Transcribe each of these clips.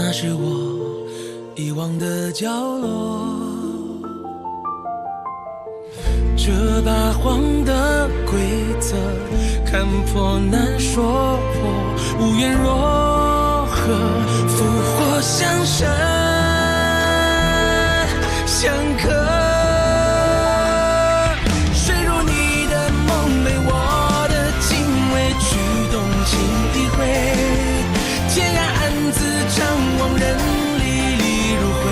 那是我遗忘的角落。这大荒的规则，看破难说破，无缘若何，复活相生相克。水如你的梦，被我的敬畏驱动情一回，天涯暗自张望，人历历如灰，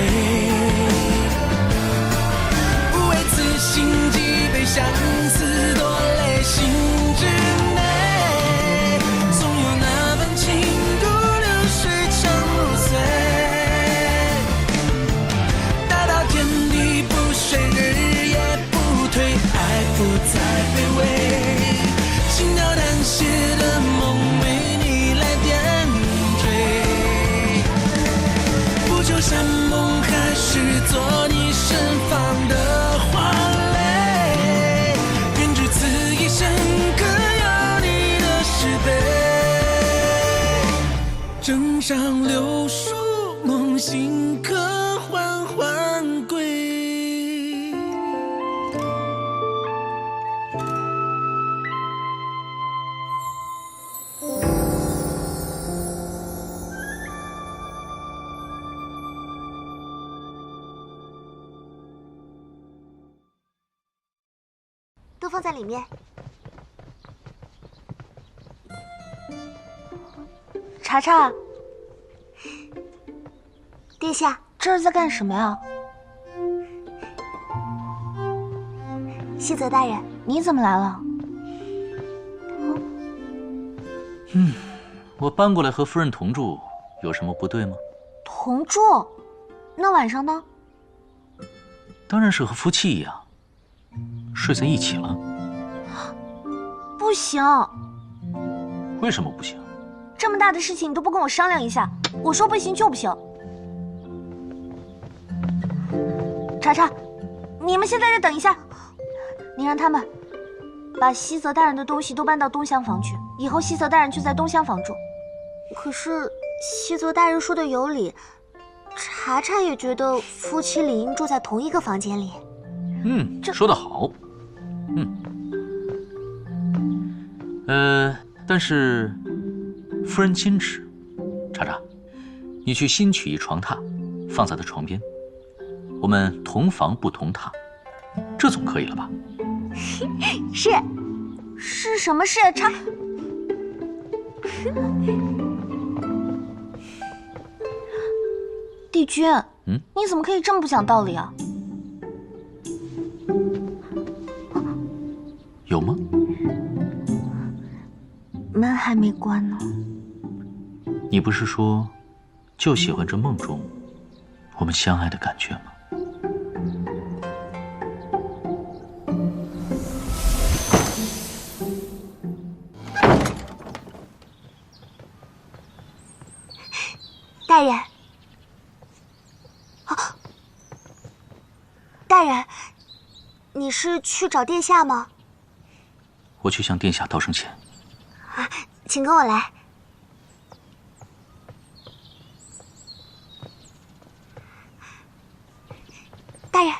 不为此心悸，被相思夺泪，心之内总有那份情如流水长如水，大到天地不遂，日夜不退，爱不再卑微，轻描淡写的梦为你来点缀，不求山盟海誓做你身旁的花蕾，愿只此一生各有你的是非，枕上柳树梦醒可缓缓归。都放在里面。查查，殿下，这是在干什么呀？西泽大人，你怎么来了？我搬过来和夫人同住，有什么不对吗？同住？那晚上呢？当然是和夫妻一样，睡在一起了。不行，为什么不行？这么大的事情你都不跟我商量一下，我说不行就不行。查查，你们先在这等一下，你让他们把西泽大人的东西都搬到东厢房去，以后西泽大人就在东厢房住。可是西泽大人说的有理，查查也觉得夫妻理应住在同一个房间里。说得好。但是夫人坚持，查查，你去新取一床榻，放在她床边，我们同房不同榻，这总可以了吧？是什么事？查，帝君，你怎么可以这么不讲道理啊？有吗？门还没关呢。你不是说就喜欢这梦中我们相爱的感觉吗？大人，大人，你是去找殿下吗？我去向殿下道声歉。请跟我来。大人，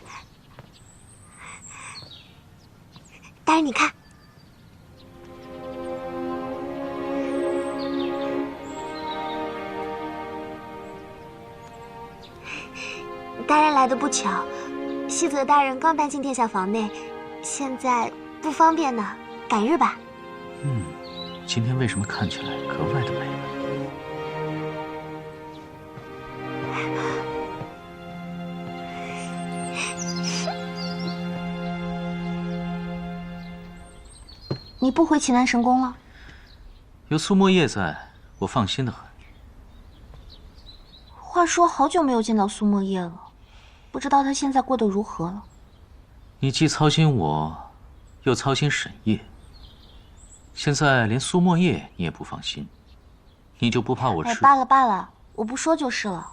大人，你看，大人来的不巧，西泽大人刚搬进殿下房内，现在不方便呢，改日吧。今天为什么看起来格外的美呢？你不回祁南神宫了？有苏沫叶在，我放心的很。话说好久没有见到苏沫叶了，不知道他现在过得如何了。你既操心我，又操心沈夜，现在连苏沫叶你也不放心，你就不怕我吃？罢了罢了，我不说就是了。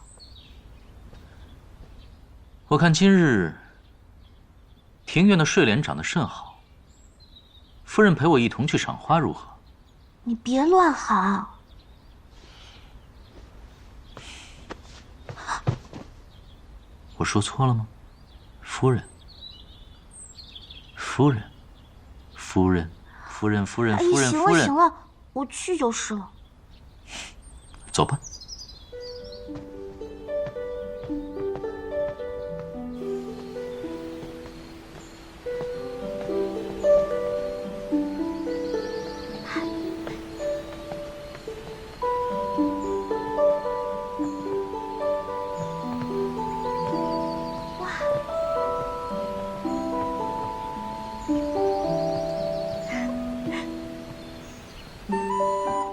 我看今日庭院的睡莲长得甚好，夫人陪我一同去赏花如何？你别乱喊。我说错了吗？夫人，夫人，夫人，夫人，夫人，夫人，行夫人。了行了，我去就是了。走吧。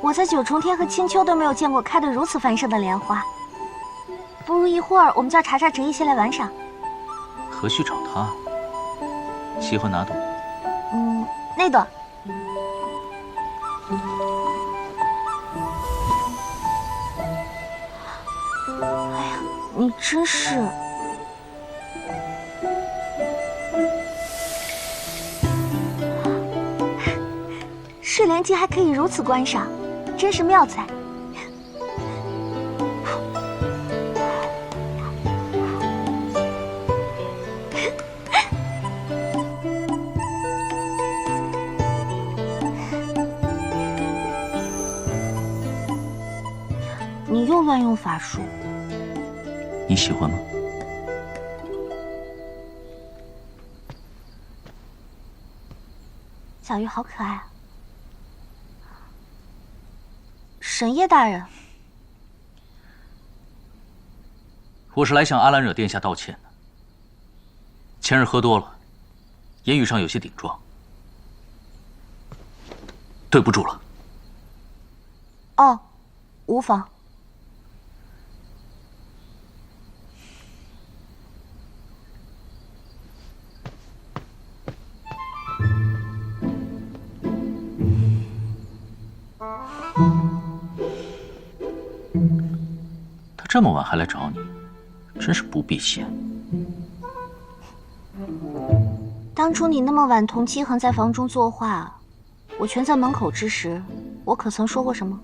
我在九重天和青丘都没有见过开得如此繁盛的莲花，不如一会儿我们叫查查折一些来玩赏。何须找他？喜欢哪朵？那朵。哎呀，你真是……睡莲竟还可以如此观赏，真是妙哉！你又乱用法术，你喜欢吗？小鱼好可爱啊！神叶大人，我是来向阿兰惹殿下道歉的。前日喝多了，言语上有些顶撞，对不住了。哦，无妨。他这么晚还来找你，真是不避嫌。当初你那么晚同姬恒在房中作画，我全在门口之时，我可曾说过什么？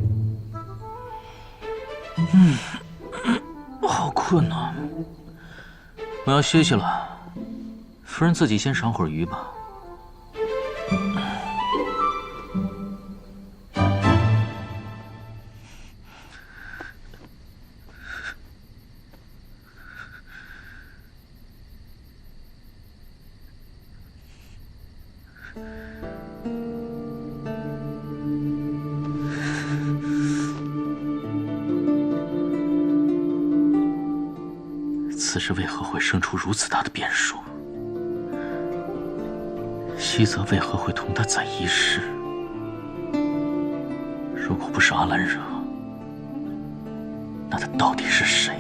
好困啊，我要歇息了。夫人自己先赏会儿鱼吧。此事为何会生出如此大的变数？西泽为何会同他在一室？如果不是阿兰惹，那他到底是谁？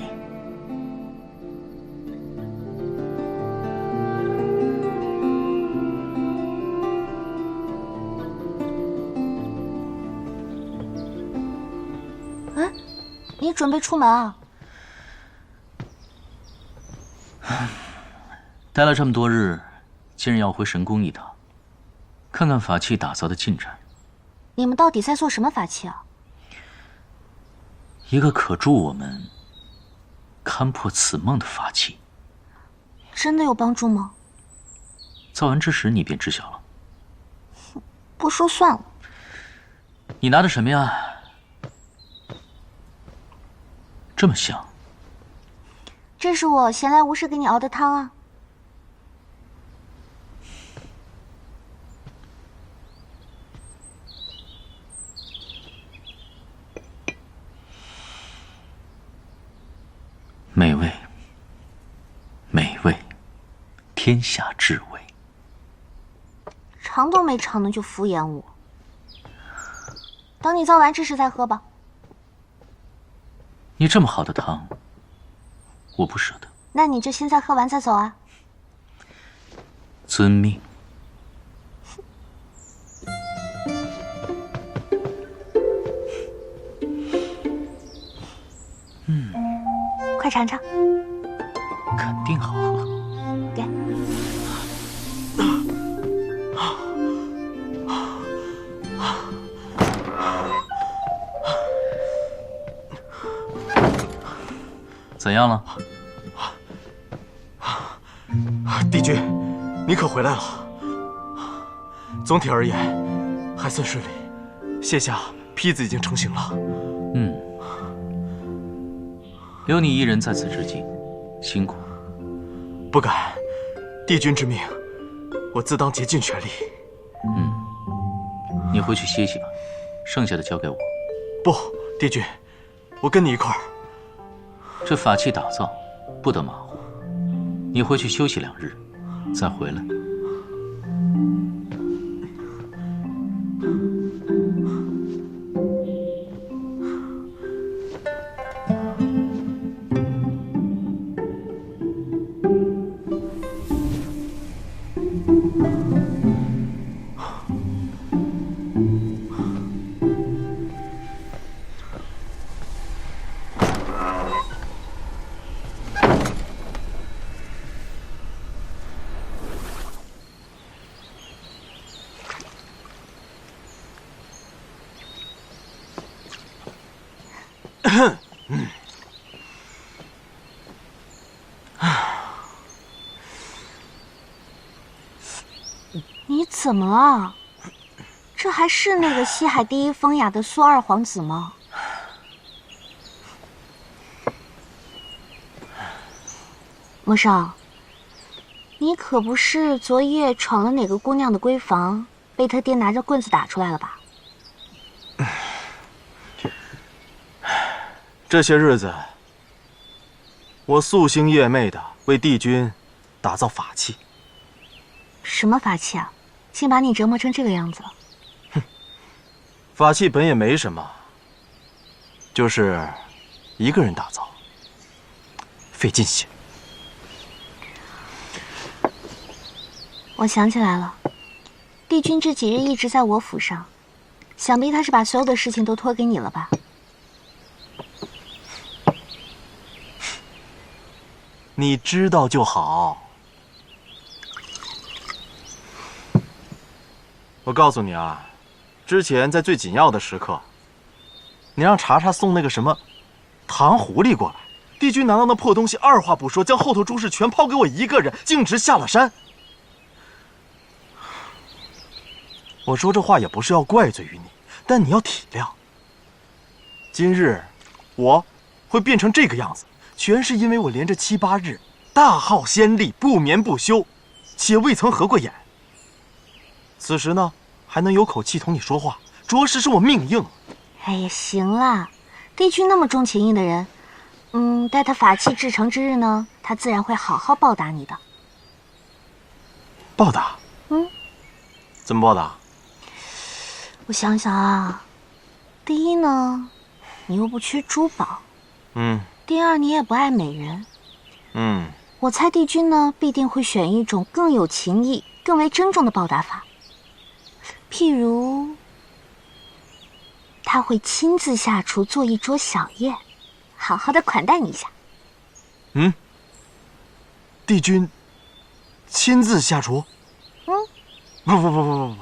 你准备出门啊？待了这么多日，今日要回神宫一趟，看看法器打造的进展。你们到底在做什么法器啊？一个可助我们勘破此梦的法器。真的有帮助吗？造完之时你便知晓了。不说算了。你拿的什么呀？这么香。这是我闲来无事给你熬的汤啊。美味，美味，天下至味。尝都没尝呢就敷衍我。等你造完之时再喝吧。你这么好的汤，我不舍得。那你就现在喝完再走啊。遵命。快尝尝。肯定好喝。给。怎样了？帝君，你可回来了。总体而言，还算顺利。现下坯子已经成型了。留你一人在此之境，辛苦。不敢，帝君之命，我自当竭尽全力。你回去歇息吧，剩下的交给我。不，帝君，我跟你一块儿。这法器打造不得马虎，你回去休息2日，再回来。你怎么了？这还是那个西海第一风雅的苏二皇子吗？莫少，你可不是昨夜闯了哪个姑娘的闺房，被他爹拿着棍子打出来了吧？这些日子，我夙兴夜寐的为帝君打造法器。什么法器啊？竟把你折磨成这个样子？法器本也没什么，就是一个人打造，费劲些。我想起来了，帝君这几日一直在我府上，想必他是把所有的事情都托给你了吧？你知道就好。我告诉你啊，之前在最紧要的时刻，你让查查送那个什么糖狐狸过来，帝君拿到那破东西，二话不说，将后头诸事全抛给我一个人，径直下了山。我说这话也不是要怪罪于你，但你要体谅。今日我会变成这个样子，全是因为我连着7、8日大耗仙力，不眠不休，且未曾合过眼。此时呢，还能有口气同你说话，着实是我命硬。哎呀，行啦，帝君那么重情义的人，待他法器制成之日呢，他自然会好好报答你的。报答？怎么报答？我想想啊，第一呢，你又不缺珠宝，第二你也不爱美人，我猜帝君呢必定会选一种更有情义、更为珍重的报答法。譬如，他会亲自下厨做一桌小宴，好好的款待你一下。帝君亲自下厨？不，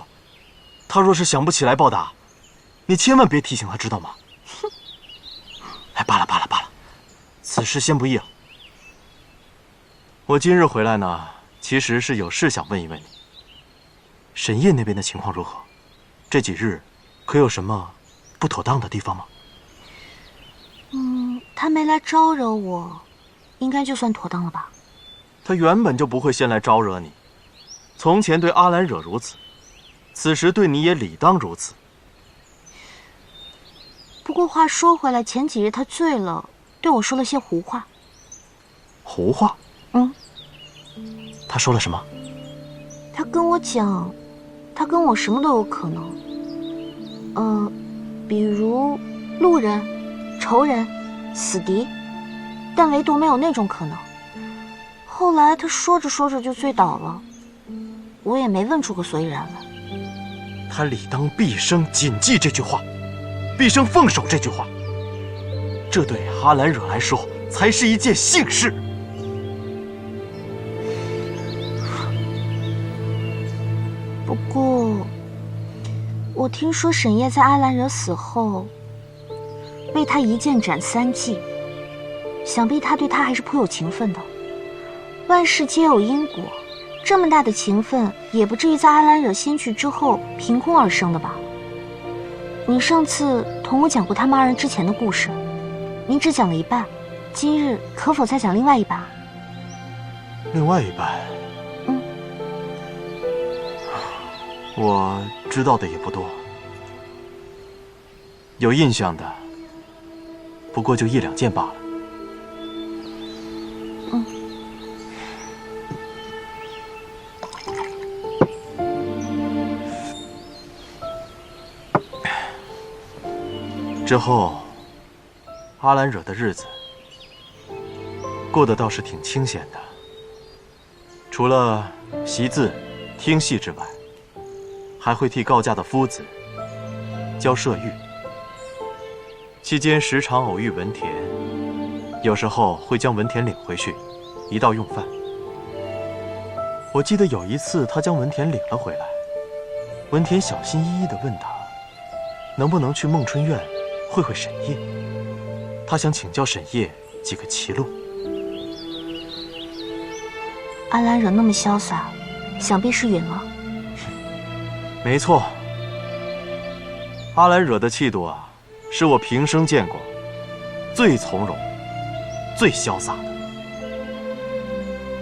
他若是想不起来报答，你千万别提醒他，知道吗？哎，罢了，此事先不议了。我今日回来呢，其实是有事想问一问你。沈烨那边的情况如何？这几日可有什么不妥当的地方吗？他没来招惹我，应该就算妥当了吧。他原本就不会先来招惹你，从前对阿兰惹如此，此时对你也理当如此。不过话说回来，前几日他醉了，对我说了些胡话。胡话？他说了什么？他跟我讲，他跟我什么都有可能。比如路人、仇人、死敌，但唯独没有那种可能。后来他说着说着就醉倒了，我也没问出个所以然来。他理当毕生谨记这句话，毕生奉守这句话。这对阿兰惹来说才是一件幸事。不过，我听说沈烨在阿兰惹死后，为他一剑斩3计，想必他对他还是颇有情分的。万事皆有因果，这么大的情分，也不至于在阿兰惹先去之后凭空而生的吧？你上次同我讲过他们二人之前的故事，你只讲了一半，今日可否再讲另外一半？另外一半，我知道的也不多，有印象的，不过就1、2件罢了。之后，阿兰惹的日子过得倒是挺清闲的，除了习字、听戏之外，还会替告假的夫子教射御。期间时常偶遇文田，有时候会将文田领回去，一道用饭。我记得有一次，他将文田领了回来，文田小心翼翼地问他，能不能去孟春院会会沈夜，他想请教沈夜几个棋路。阿兰惹那么潇洒，想必是允了。没错，阿兰惹的气度啊，是我平生见过最从容、最潇洒的。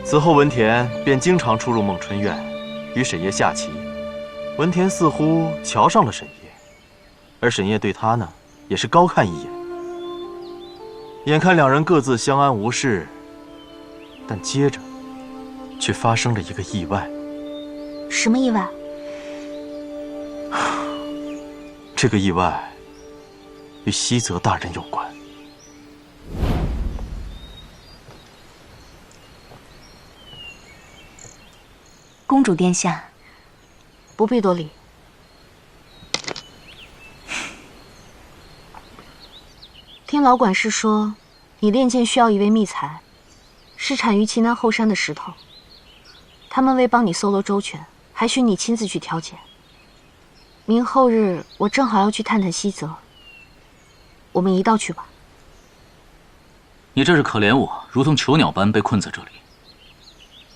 此后，文田便经常出入孟春院，与沈夜下棋。文田似乎瞧上了沈夜，而沈夜对他呢，也是高看一眼。眼看两人各自相安无事，但接着却发生了一个意外。什么意外？这个意外与西泽大人有关。公主殿下，不必多礼。听老管事说，你练剑需要一位秘才，是产于岐南后山的石头。他们为帮你搜罗周全，还需你亲自去挑拣。明后日我正好要去探探西泽，我们一道去吧。你这是可怜我，如同囚鸟般被困在这里，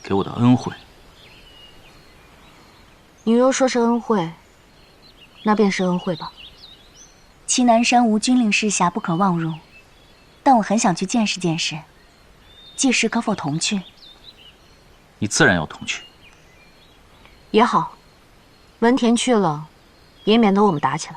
给我的恩惠。你若说是恩惠，那便是恩惠吧。岐南山无军令事辖，不可妄入，但我很想去见识见识，届时可否同去？你自然要同去。也好，文田去了，也免得我们打起来。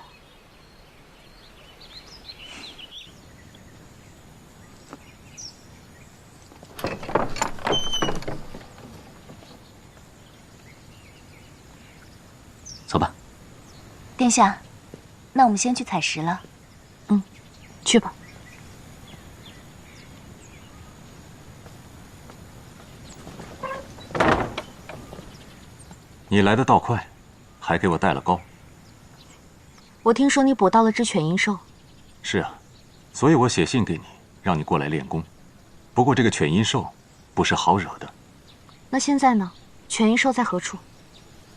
走吧。殿下，那我们先去采石了。去吧。你来的倒快，还给我带了糕。我听说你捕到了只犬鹰兽。是啊，所以我写信给你，让你过来练功。不过这个犬鹰兽不是好惹的。那现在呢？犬鹰兽在何处？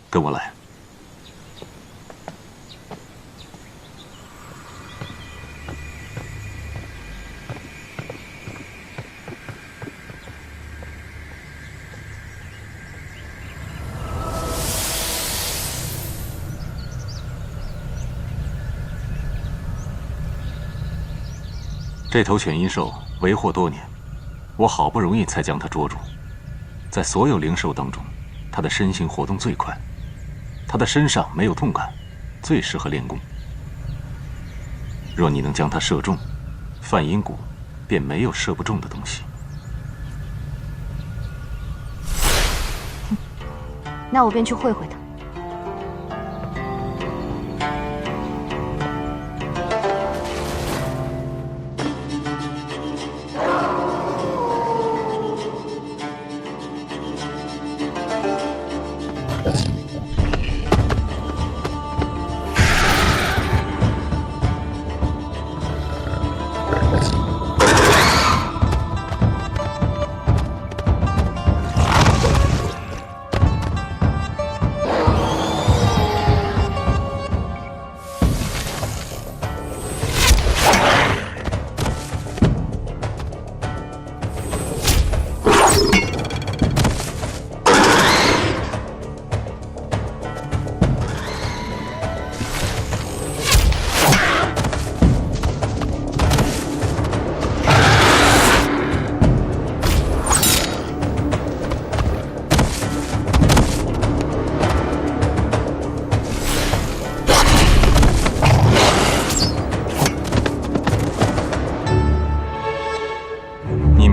跟我来。这头犬鹰兽为祸多年，我好不容易才将它捉住。在所有灵兽当中，它的身形活动最快，它的身上没有痛感，最适合练功。若你能将它射中，梵音谷便没有射不中的东西。那我便去会会他。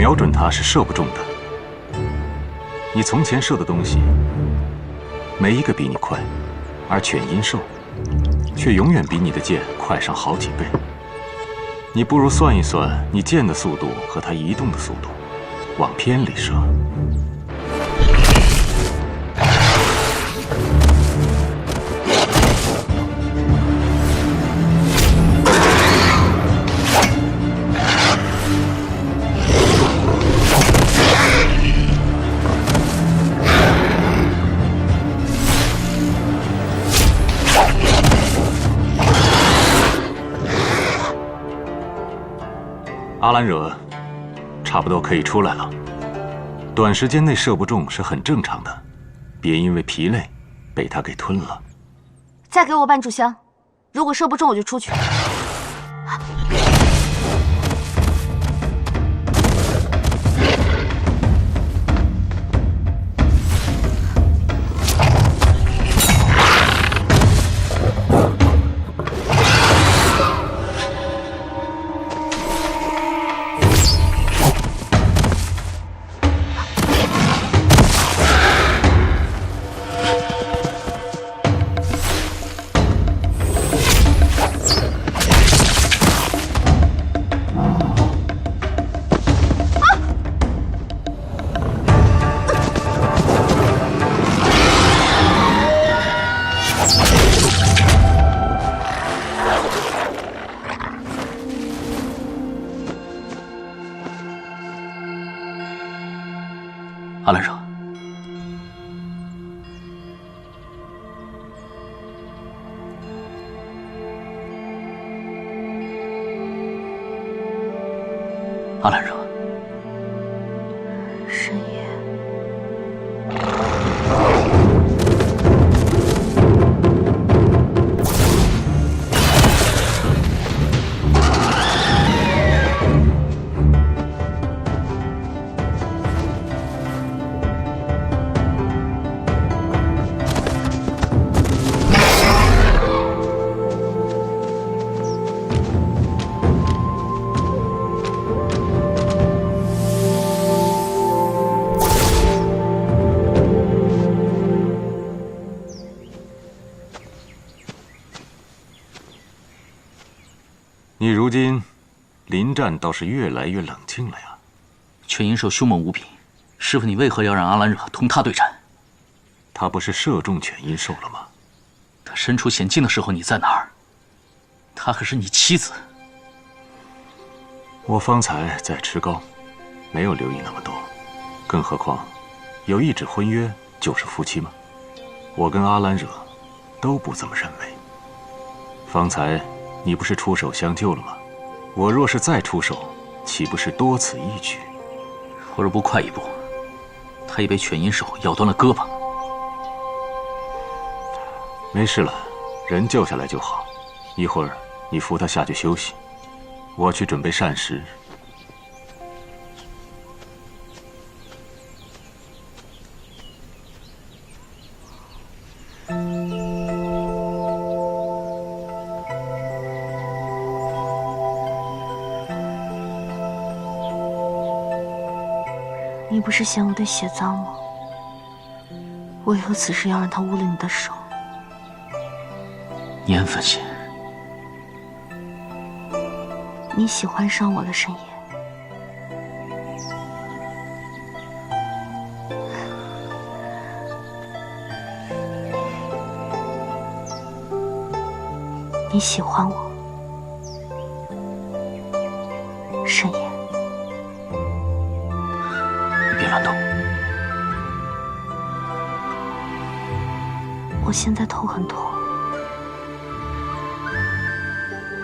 瞄准它是射不中的。你从前射的东西，没一个比你快，而犬阴兽却永远比你的箭快上好几倍。你不如算一算你箭的速度和它移动的速度，往偏里射。阿兰惹，差不多可以出来了。短时间内射不中是很正常的，别因为疲累被他给吞了。再给我半炷香，如果射不中我就出去。阿兰惹，阿兰惹，深夜。你如今临战倒是越来越冷静了呀。犬阴兽凶猛无比，师傅你为何要让阿兰惹同他对战？他不是射中犬阴兽了吗？他身处险境的时候你在哪儿？他可是你妻子。我方才在吃糕，没有留意那么多。更何况，有一纸婚约就是夫妻吗？我跟阿兰惹都不这么认为。方才你不是出手相救了吗？我若是再出手，岂不是多此一举？我若不快一步，他已被犬阴兽咬断了胳膊。没事了，人救下来就好。一会儿你扶他下去休息，我去准备膳食。你不是嫌我的血脏吗？为何此时要让他污了你的手？你很愤心。你喜欢上我了，深夜。你喜欢我，深夜。你别乱动。我现在头很痛，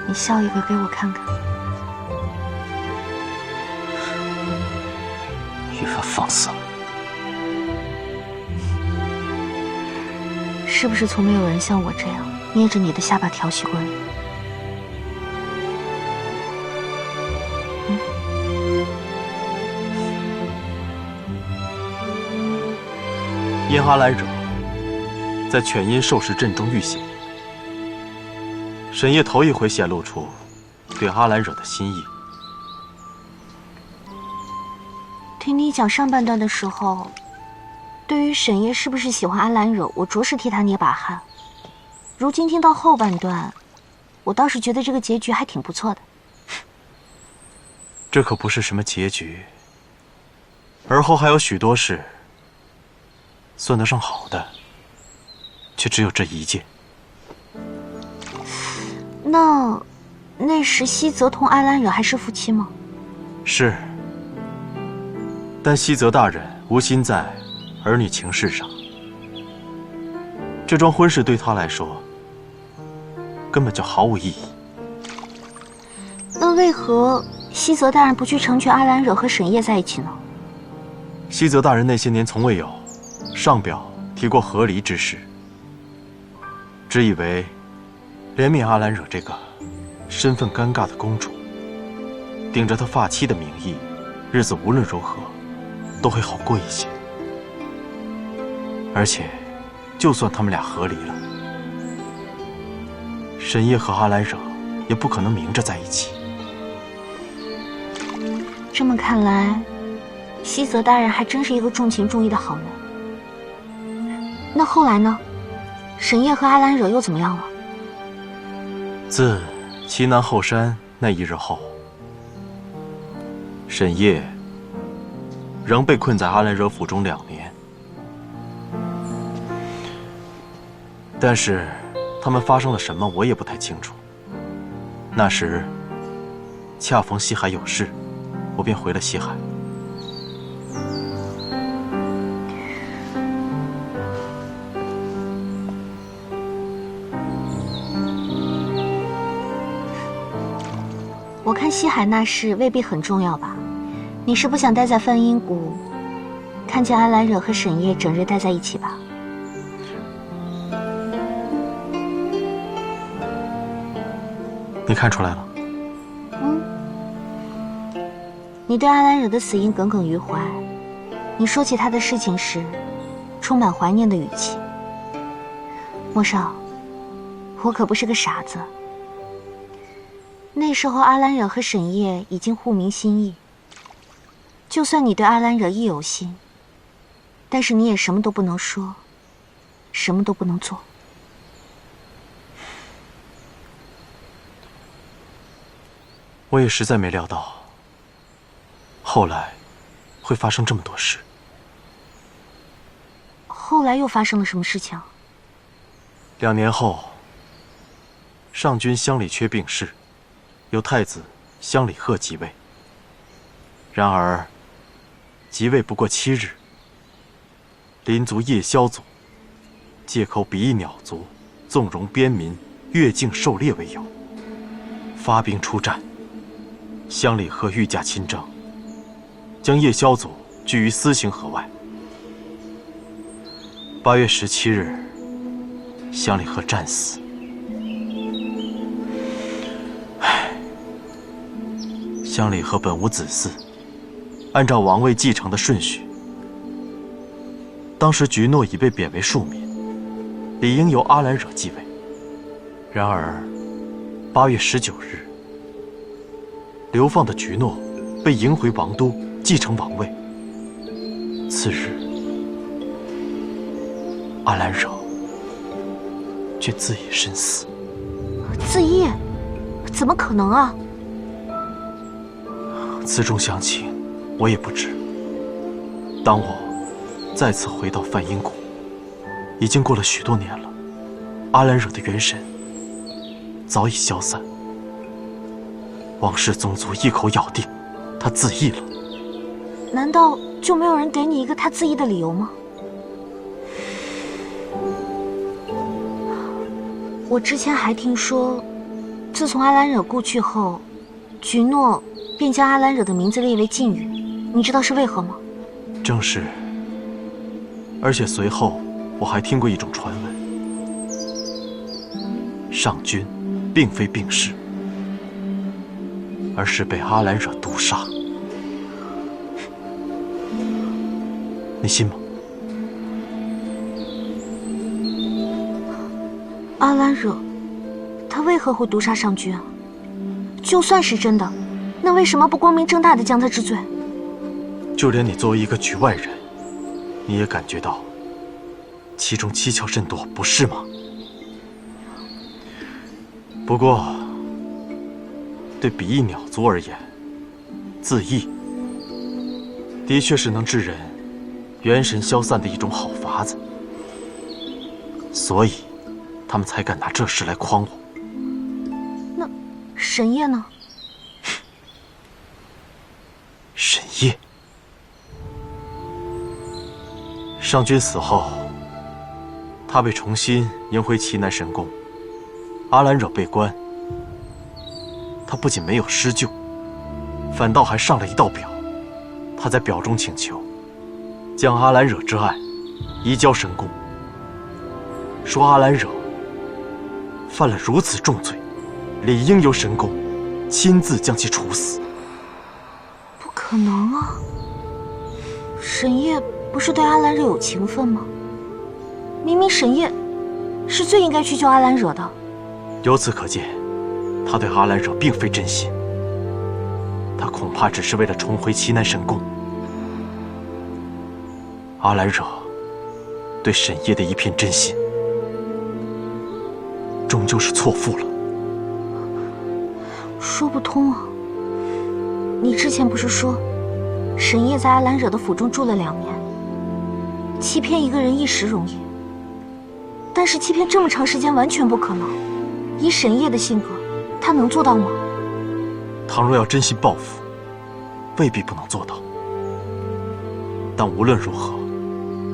你笑一个给我看看。越发放肆了。是不是从没有人像我这样捏着你的下巴调戏过你？因阿兰惹在犬阴兽食阵中遇险，沈夜头一回显露出对阿兰惹的心意。听你讲上半段的时候，对于沈烨是不是喜欢阿兰惹，我着实替他捏把汗。如今听到后半段，我倒是觉得这个结局还挺不错的。这可不是什么结局，而后还有许多事，算得上好的，却只有这一件。那时西泽同阿兰惹还是夫妻吗？是，但西泽大人无心在儿女情事上，这桩婚事对他来说根本就毫无意义。那为何西泽大人不去成全阿兰惹和沈烨在一起呢？西泽大人那些年从未有上表提过和离之事，只以为怜悯阿兰惹这个身份尴尬的公主，顶着她发妻的名义，日子无论如何都会好过一些。而且，就算他们俩和离了，沈烨和阿兰惹也不可能明着在一起。这么看来，西泽大人还真是一个重情重义的好人。那后来呢？沈烨和阿兰惹又怎么样了？自齐南后山那一日后，沈烨仍被困在阿兰惹府中2年。但是他们发生了什么，我也不太清楚。那时恰逢西海有事，我便回了西海。我看西海那事未必很重要吧？你是不想待在梵音谷，看见阿兰惹和沈烨整日待在一起吧？你看出来了？你对阿兰惹的死因耿耿于怀，你说起他的事情时，充满怀念的语气。莫少，我可不是个傻子。那时候阿兰惹和沈烨已经互明心意，就算你对阿兰惹亦有心，但是你也什么都不能说，什么都不能做。我也实在没料到，后来会发生这么多事。后来又发生了什么事情？2年后，上君乡里缺病逝，由太子乡里贺即位。然而，即位不过7日，邻族夜宵族借口比翼鸟族纵容边民越境狩猎为由，发兵出战。乡里贺御驾亲征，将夜宵族拘于司行河外。8月17日，乡里贺战死。乡里贺本无子嗣，按照王位继承的顺序，当时菊诺已被贬为庶民，理应由阿兰惹继位。然而，8月19日，流放的菊诺被迎回王都，继承王位。次日，阿兰惹却自缢身死。自缢？怎么可能啊？此中详情，我也不知。当我再次回到梵音谷，已经过了许多年了。阿兰惹的元神早已消散，王氏宗族一口咬定他自缢了。难道就没有人给你一个他自缢的理由吗？我之前还听说，自从阿兰惹故去后，菊诺便将阿兰惹的名字列为禁语，你知道是为何吗？正是。而且随后我还听过一种传闻，上君并非病逝，而是被阿兰惹毒杀。你信吗？阿兰惹，他为何会毒杀上君啊？就算是真的，那为什么不光明正大的将他治罪？就连你作为一个局外人，你也感觉到其中蹊跷甚多，不是吗？不过，对比翼鸟族而言，自缢的确是能致人元神消散的一种好法子，所以他们才敢拿这事来诓我。那沈烨呢？沈烨，上君死后，他被重新迎回齐南神宫，阿兰惹被关，他不仅没有施救，反倒还上了一道表。他在表中请求将阿兰惹之案移交神宫，说阿兰惹犯了如此重罪，理应由神宫亲自将其处死。不可能啊！沈烨不是对阿兰惹有情分吗？明明沈烨是最应该去救阿兰惹的。由此可见，他对阿兰惹并非真心，他恐怕只是为了重回齐南神宫。阿兰惹对沈烨的一片真心，终究是错付了。说不通啊！你之前不是说，沈烨在阿兰惹的府中住了2年，欺骗一个人一时容易，但是欺骗这么长时间完全不可能。以沈烨的性格，他能做到吗？倘若要真心报复，未必不能做到。但无论如何，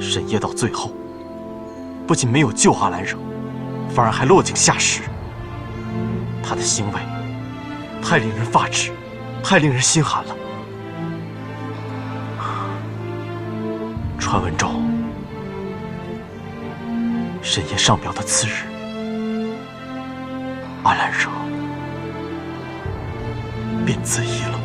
沈烨到最后，不仅没有救阿兰惹，反而还落井下石。他的行为太令人发指，太令人心寒了。传闻中，沈烨上表的次日，阿兰惹便自缢了。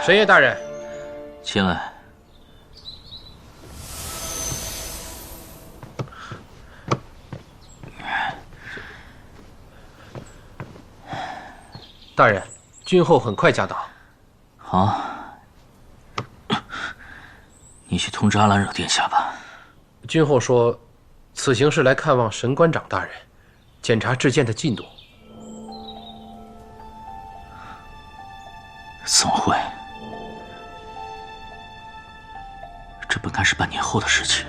沈烨大人，进来。大人，君后很快驾到。好，你去通知阿兰惹殿下吧。君后说，此行是来看望神官长大人，检查制剑的进度。怎么会？这本该是半年后的事情。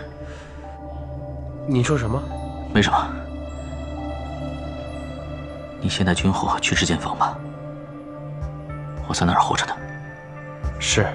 你说什么？没什么。你先带君后去制剑房吧，我在那儿候着他。是。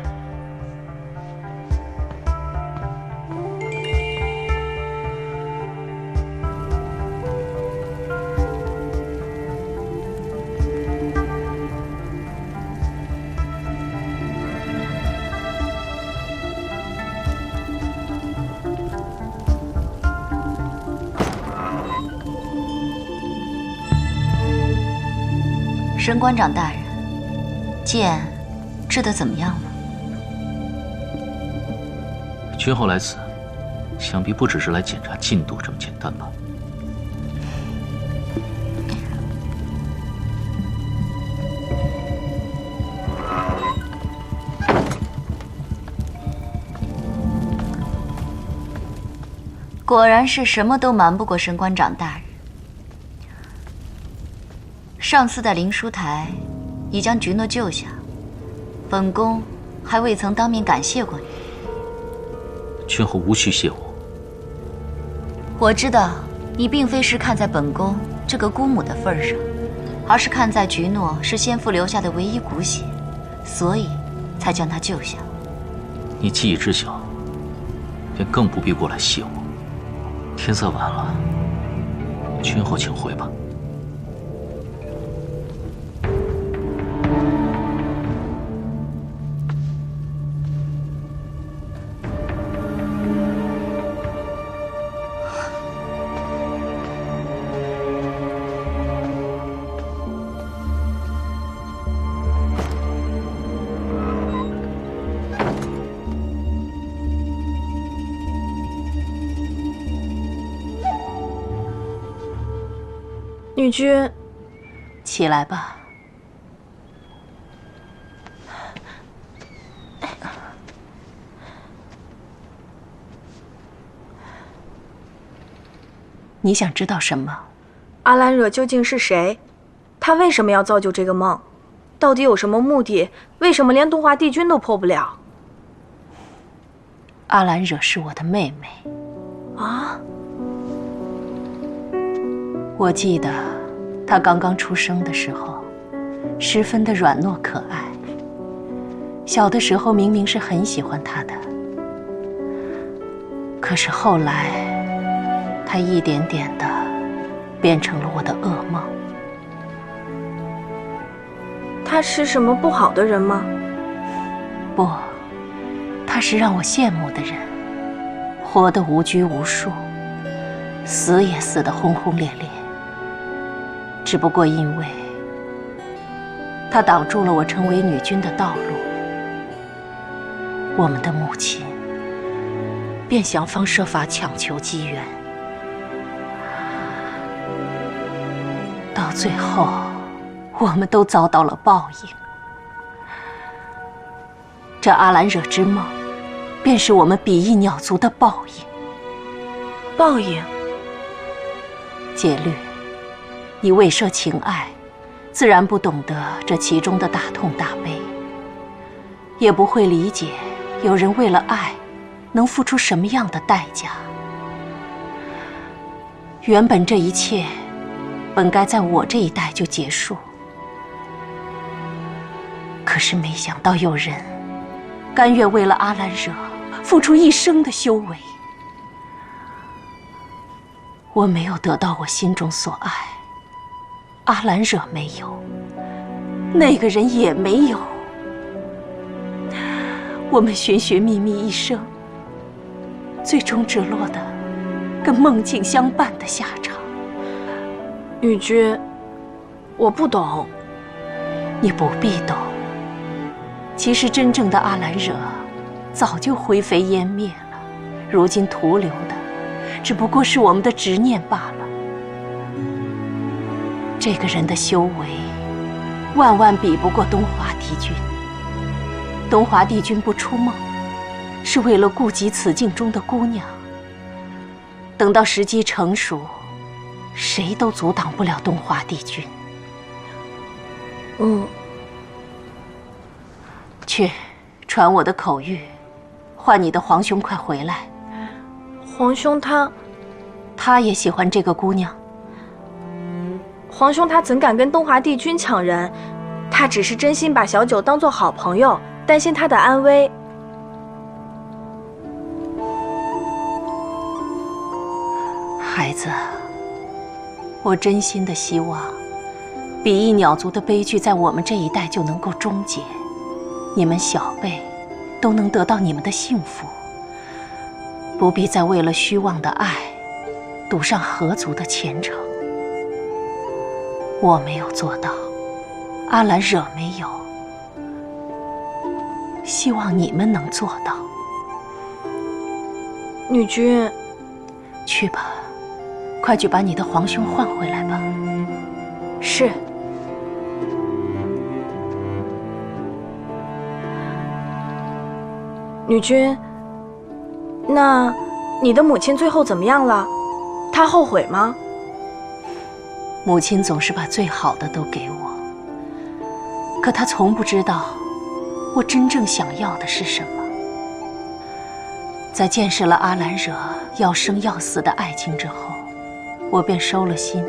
神官长大人，剑制得怎么样了？君后来此，想必不只是来检查进度这么简单吧？果然是什么都瞒不过神官长大人。上次在灵书台已将菊诺救下，本宫还未曾当面感谢过你。君后无需谢我。我知道你并非是看在本宫这个姑母的份上，而是看在菊诺是先父留下的唯一骨血，所以才将他救下。你既已知晓，便更不必过来谢我。天色晚了，君后请回吧。女君，起来吧。你想知道什么？阿兰惹究竟是谁？他为什么要造就这个梦？到底有什么目的？为什么连东华帝君都破不了？阿兰惹是我的妹妹。啊？我记得她刚刚出生的时候，十分的软糯可爱。小的时候明明是很喜欢她的，可是后来，她一点点的变成了我的噩梦。他是什么不好的人吗？不，他是让我羡慕的人，活得无拘无束，死也死得轰轰烈烈。只不过因为他挡住了我成为女君的道路，我们的母亲便想方设法强求机缘，到最后我们都遭到了报应。这阿兰惹之梦，便是我们比翼鸟族的报应。报应？戒律，你未涉情爱，自然不懂得这其中的大痛大悲，也不会理解有人为了爱，能付出什么样的代价。原本这一切，本该在我这一代就结束。可是没想到有人甘愿为了阿兰惹付出一生的修为。我没有得到我心中所爱，阿兰惹没有，那个人也没有。我们寻寻觅觅一生，最终只落得跟梦境相伴的下场。女君，我不懂。你不必懂。其实真正的阿兰惹早就灰飞烟灭了，如今徒留的只不过是我们的执念罢了。这个人的修为万万比不过东华帝君。东华帝君不出梦，是为了顾及此境中的姑娘。等到时机成熟，谁都阻挡不了东华帝君。去，传我的口谕，唤你的皇兄快回来。皇兄他也喜欢这个姑娘。皇兄他怎敢跟东华帝君抢人？他只是真心把小九当作好朋友，担心他的安危。孩子，我真心的希望比翼鸟族的悲剧在我们这一代就能够终结，你们小辈都能得到你们的幸福，不必再为了虚妄的爱赌上河族的前程。我没有做到，阿兰惹没有，希望你们能做到。女君，去吧，快去把你的皇兄唤回来吧。是。女君，那你的母亲最后怎么样了？她后悔吗？母亲总是把最好的都给我，可她从不知道我真正想要的是什么。在见识了阿兰惹要生要死的爱情之后，我便收了心，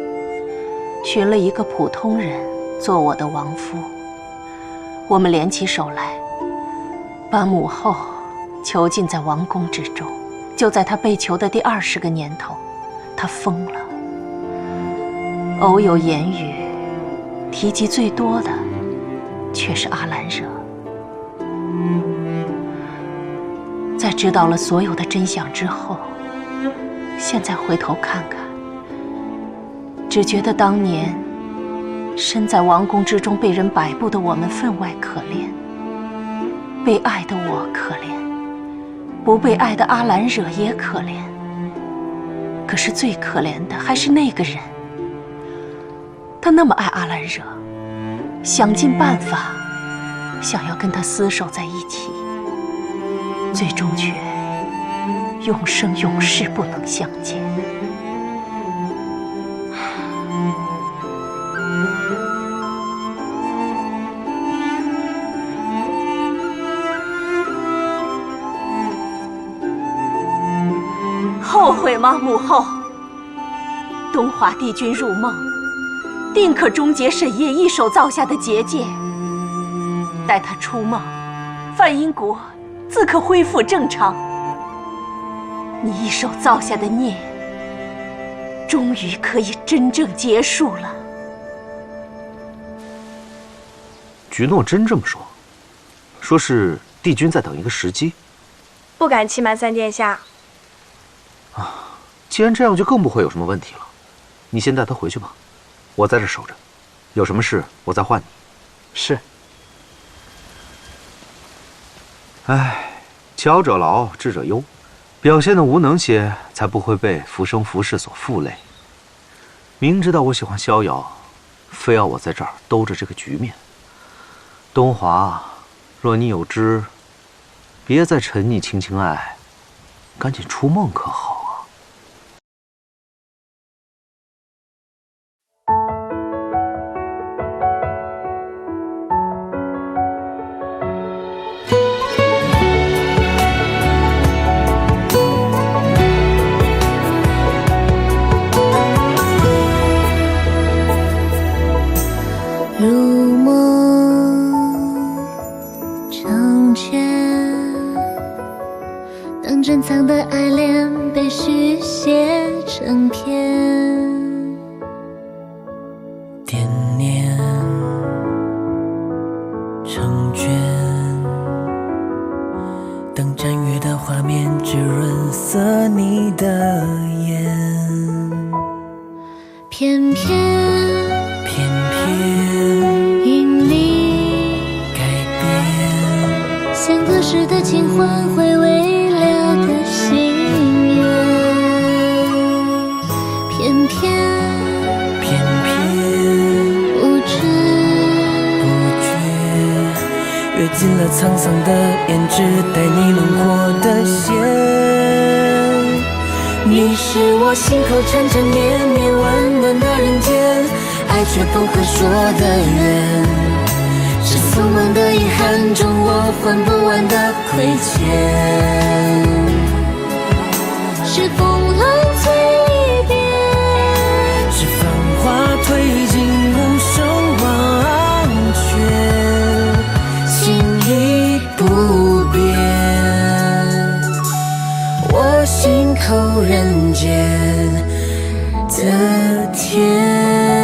寻了一个普通人做我的亡夫。我们联起手来，把母后囚禁在王宫之中。就在她被囚的第20个年头，她疯了。偶有言语，提及最多的却是阿兰惹。在知道了所有的真相之后，现在回头看看，只觉得当年身在王宫之中被人摆布的我们分外可怜，被爱的我可怜，不被爱的阿兰惹也可怜。可是最可怜的还是那个人，他那么爱阿兰惹，想尽办法想要跟他厮守在一起，最终却永生永世不能相见。后悔吗，母后？东华帝君入梦，定可终结沈夜一手造下的结界。待他出梦，梵音国自可恢复正常。你一手造下的孽，终于可以真正结束了。菊诺真这么说？说是帝君在等一个时机？不敢欺瞒三殿下。既然这样，就更不会有什么问题了。你先带他回去吧，我在这守着，有什么事我再唤你。是。唉，巧者劳，智者忧，表现的无能些，才不会被浮生浮世所负累。明知道我喜欢逍遥，非要我在这儿兜着这个局面。东华，若你有知，别再沉溺情情爱，赶紧出梦可好？如梦成全，当珍藏的爱恋被续写成篇，惦念成卷，当展阅的画面只润色你的眼，偏偏因你改变，像隔世的情欢回味了的心愿，偏偏不知不觉，跃进了沧桑的胭脂，带你轮廓的线。你是我心口缠缠绵绵温暖的人间，爱却不可说的缘，是匆忙的遗憾中我还不完的亏欠，是风浪催变，是繁华褪尽无声忘却，心意不变，我心口人间的甜。